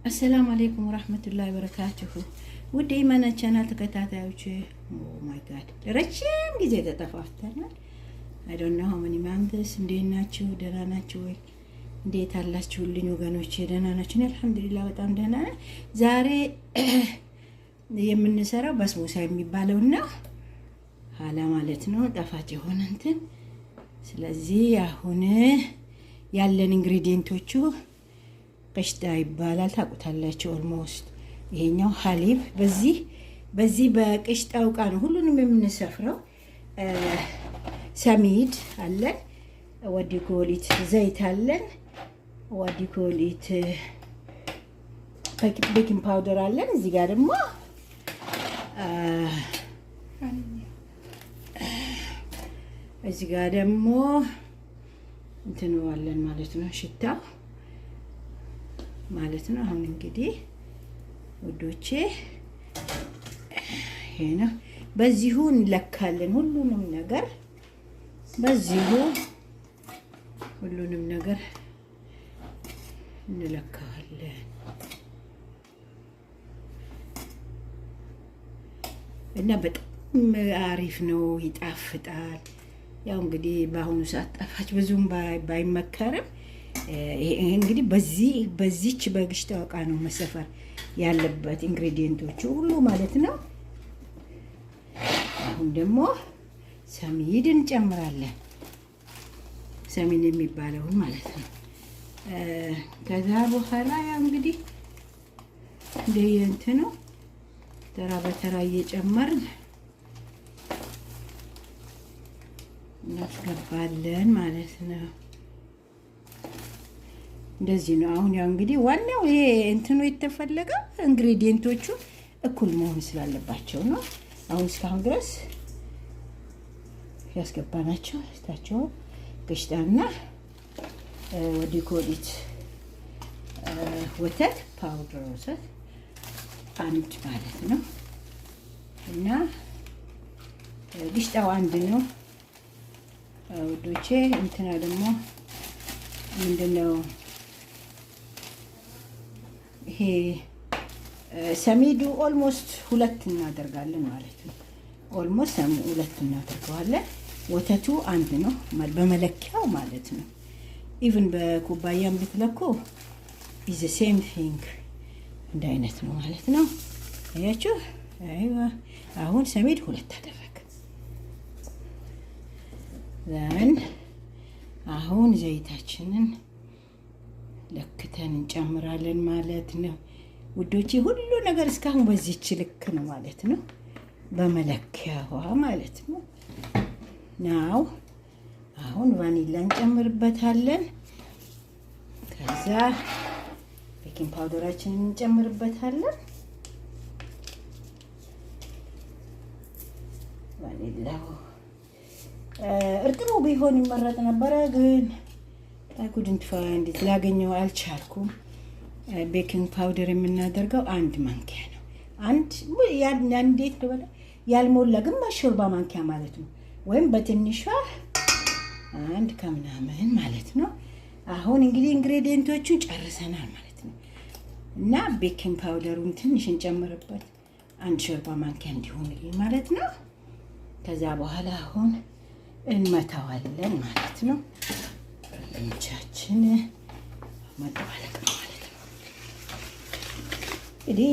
السلام عليكم ورحمة الله وبركاته. ودي ما ቻናል ተከታታዮች ኦ ማይ ጋድ ረጅም ጊዜ ተጠፋፍተናል። I don't know how many months እንዴት ናችሁ? ደህና ናችሁ ወይ? እንዴት አላችሁልኝ ወገኖቼ? ደህና ናችሁ? አልሐምዱሊላህ በጣም ደህና ነኝ። ዛሬ የምንሰራው በስሙሳ የሚባለውና ሀላ ማለት ነው ጣፋጭ የሆነ እንትን። ስለዚህ አሁን ያለን ኢንግሪዲየንቶቹ ቀሽጣ ይባላል ታውቁታላችሁ ኦልሞስት። ይሄኛው ሐሊብ በዚህ በቀሽጣው ቃ ነው ሁሉንም የምንሰፍረው። ሰሚድ አለን፣ ወዲኮሊት ዘይት አለን፣ ወዲኮሊት ቤኪንግ ፓውደር አለን። እዚህ ጋር ደግሞ እንትኑ አለን ማለት ነው ሽታው ማለት ነው። አሁን እንግዲህ ወዶቼ ይሄ ነው። በዚሁ እንለካለን ሁሉንም ነገር እንለካለን እና በጣም አሪፍ ነው፣ ይጣፍጣል። ያው እንግዲህ በአሁኑ ሰዓት ጣፋጭ ብዙም ባይመከርም እንግዲህ በዚች በግሽጣው ዕቃ ነው መሰፈር ያለበት ኢንግሪዲየንቶቹ ሁሉ ማለት ነው። አሁን ደግሞ ሰሚድ እንጨምራለን፣ ሰሚን የሚባለውን ማለት ነው። ከዛ በኋላ ያው እንግዲህ እንደየእንትኑ ተራ በተራ እየጨመርን እናስገባለን ማለት ነው። እንደዚህ ነው። አሁን ያው እንግዲህ ዋናው ይሄ እንትኑ የተፈለገው ኢንግሪዲየንቶቹ እኩል መሆን ስላለባቸው ነው። አሁን እስካሁን ድረስ ያስገባናቸው ታቸው ገሽጣና ወዲኮሊት ወተት ፓውደር ወተት አንድ ማለት ነው እና ግሽጣው አንድ ነው ወዶቼ። እንትና ደግሞ ምንድነው ይሄ ሰሚዱ ኦልሞስት ሁለት እናደርጋለን ማለት ነው። ኦልሞስት ሁለት እናደርገዋለን። ወተቱ አንድ ነው በመለኪያው ማለት ነው። ኢቭን በኩባያም ብትለኩ ኢዝ ዘ ሴም ቲንግ እንደ አይነት ነው ማለት ነው። አያችሁ? አይዋ አሁን ሰሚድ ሁለት አደረገ። አሁን ዘይታችንን ለክተን እንጨምራለን ማለት ነው ውዶቼ። ሁሉ ነገር እስካሁን በዚህች ልክ ነው ማለት ነው፣ በመለኪያዋ ማለት ነው። ናው አሁን ቫኒላ እንጨምርበታለን። ከዛ ቤኪንግ ፓውደራችንን እንጨምርበታለን። ቫኒላው እርጥቡ ቢሆን ይመረጥ ነበረ፣ ግን ኩድንት ፋይንድ ላገኘው አልቻልኩም። ቤኪንግ ፓውደር የምናደርገው አንድ ማንኪያ ነው። እንዴት ነው ያልሞላ ግማሽ ሾርባ ማንኪያ ማለት ነው፣ ወይም በትንሿ አንድ ከምናምን ማለት ነው። አሁን እንግዲህ ኢንግሪዲየንቶቹን ጨርሰናል ማለት ነው እና ቤኪንግ ፓውደሩን ትንሽ እንጨምርበት አንድ ሾርባ ማንኪያ እንዲሆንልን ማለት ነው። ከዛ በኋላ አሁን እንመታዋለን ማለት ነው። እንቻችን መጣባለቅ ነው ማለት ነው። እንግዲህ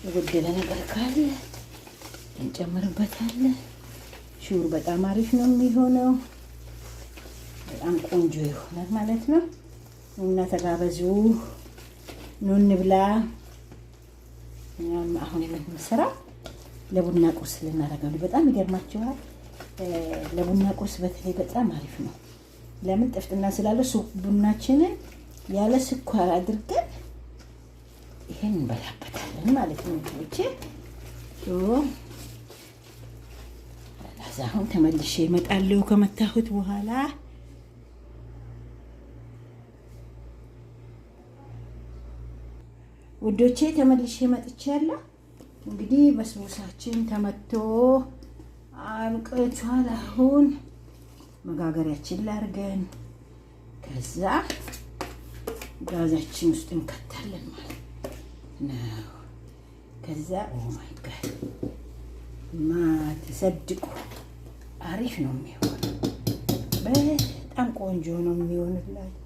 የጎደለ ነገር ካለ እንጨምርበታለን። ሹር በጣም አሪፍ ነው የሚሆነው፣ በጣም ቆንጆ ይሆናል ማለት ነው። እና ተጋበዙ፣ ኑ እንብላ። አሁን የምንሰራው ለቡና ቁርስ ልናደርገው ነው። በጣም ይገርማችኋል። ለቡና ቁርስ በተለይ በጣም አሪፍ ነው። ለምን ጥፍጥና ስላለው ቡናችንን ያለ ስኳር አድርገን ይሄን እንበላበታለን ማለት ነው። እቺ አሁን ተመልሼ እመጣለሁ ከመታሁት በኋላ። ውዶቼ ተመልሼ መጥቻለሁ። እንግዲህ በስሙሳችን ተመቶ አብቅቷል። አሁን መጋገሪያችን ላርገን ከዛ ጋዛችን ውስጥ እንከታለን ማለት ነው። ከዛ ኦ ማይ ጋድ ተሰድቁ አሪፍ ነው የሚሆነው። በጣም ቆንጆ ነው የሚሆንላችሁ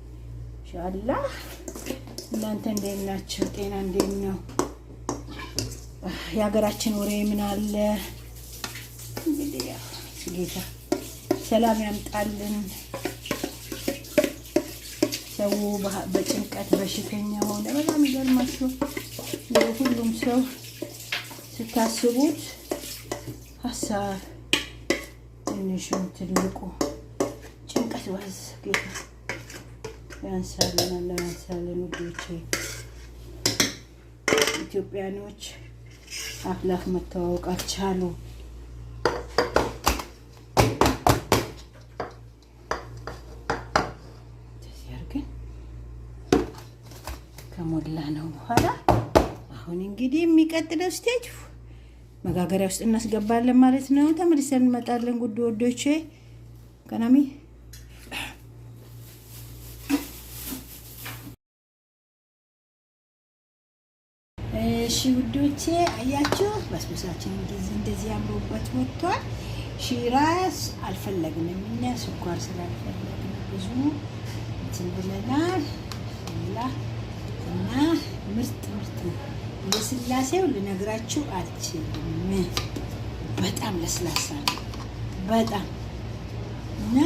ኢንሻአላህ። እናንተ እንዴት ናችሁ? ጤና እንዴት ነው? የሀገራችን ወሬ ምን አለ? እንግዲህ ጌታ ሰላም ያምጣልን። ሰው በጭንቀት በሽተኛ ሆነ። በጣም ይገርማችሁ። ሁሉም ሰው ስታስቡት ሀሳብ ትንሹም ትልቁ ጭንቀት ዋዝ ጌታ ያንሳልን፣ አላህ ያንሳልን። ውዶቼ ኢትዮጵያኖች አፍላፍ መተዋወቅ አልቻሉ። ግን ከሞላ ነው በኋላ አሁን እንግዲህ የሚቀጥለው ስቴጅ መጋገሪያ ውስጥ እናስገባለን ማለት ነው። ተመልሰን እንመጣለን። ጉድ ወዶቼ ከናሚ እሺ ውዶቼ አያችሁ በስብሳችን እንደዚህ አምሮበት ወጥቷል። ሺራስ አልፈለግንም እኛ ስኳር ስላልፈለግን ብዙ እንትን ብለናል እና ምርጥ ነው። ለስላሴው ልነግራችሁ አልችልም። በጣም ለስላሳ ነው በጣም እና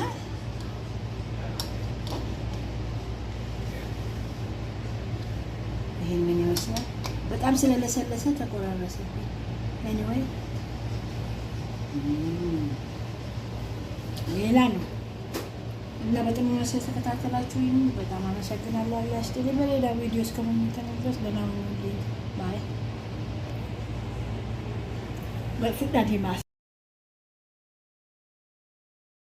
ይሄንን ይመስላል። በጣም ስለለሰለሰ ተቆራረሰብኝ። ኤኒዌይ ሌላ ነው እና በጣም ስለተከታተላችሁኝ በጣም አመሰግናለሁ። ያስጥልኝ። በሌላ ቪዲዮ እስከምንገናኝ ድረስ ደህና ሁኑልኝ። ባይ በፍቃድ